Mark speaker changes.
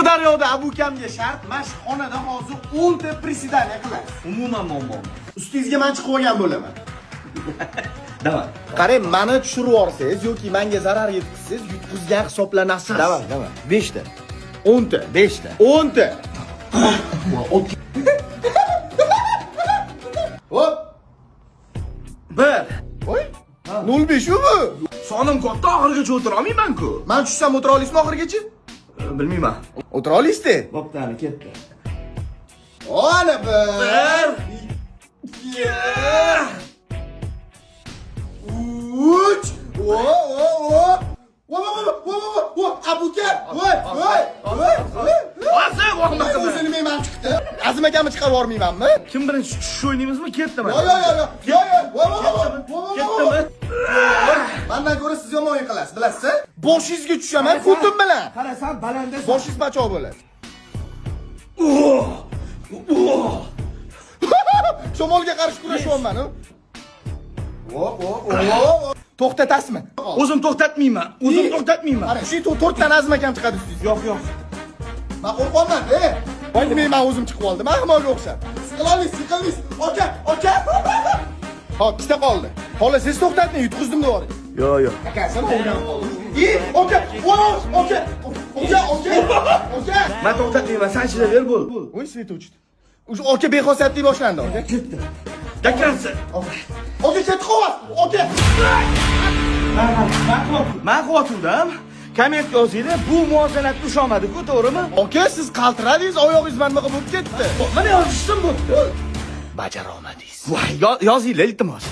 Speaker 1: Sirdaryoda abukamga shart, mashxonada hozir 10 ta prisidaniya qilasiz.
Speaker 2: Umuman muammo.
Speaker 1: Ustingizga men chiqib olgan bo'laman.
Speaker 2: Davay.
Speaker 1: Qarang, meni tushirib yorsangiz yoki menga zarar yetkazsangiz, yutqizgan hisoblanasiz.
Speaker 2: Davay. 5 ta.
Speaker 1: 10 ta.
Speaker 2: 5 ta.
Speaker 1: 10 ta. Hop.
Speaker 2: 1.
Speaker 1: Voy. 05 u bu.
Speaker 2: Sonim katta, oxirigacha o'tira olmayman-ku.
Speaker 1: Men tushsam o'tira olasizmi oxirigacha?
Speaker 2: Bilmayman.
Speaker 1: O'tira olasizda.
Speaker 2: Bo'ptani, ketdi.
Speaker 1: Ana bir. 2. 3. Abuka. O'zini men chiqdi. Azim akamni chiqarib yormaymanmi?
Speaker 2: Kim birinchi tushish o'ynaymizmi? Ketdimi?
Speaker 1: Yo. Ketdimi? Mendan ko'ra siz yomon o'yin qilasiz, bilasiz? Boshingizga tushaman, ko'tim bilan.
Speaker 2: Qarasan, balandasan.
Speaker 1: Boshingiz bachoq bo'ladi. Shamolga qarshi kurashyapman. To'xtatasizmi?
Speaker 2: O'zim to'xtatmayman.
Speaker 1: Qara, shu 4 ta Azim akam chiqadi ustingizga.
Speaker 2: Yo'q.
Speaker 1: Men qo'rqyapman, Voy, men o'zim chiqib oldim. Ahmoqga o'xshab. Siqilamiz. Aka. Hop, bitta qoldi. Xohlasangiz to'xtating, yutqizdim devoring.
Speaker 2: Yo'q.
Speaker 1: Aka, sen o'ynab qolding. Aka.
Speaker 2: Men to'xtatmayman, sen chidaver bo'l.
Speaker 1: Voy, svet o'chdi. O'sha aka bexosiyatlik boshlandi, aka.
Speaker 2: Ketdi. Dakansi.
Speaker 1: Aka, ketib qoldi.
Speaker 2: Men qilyaptim. Komment yozinglar, bu muvozanatga ushomadi-ku, to'g'rimi?
Speaker 1: Aka, siz qaltiradingiz, oyog'ingiz mana bunaqa bo'lib ketdi.
Speaker 2: Mana yozishdim bo'pti.
Speaker 1: Bajara olmadingiz.
Speaker 2: Voy, yozinglar iltimos.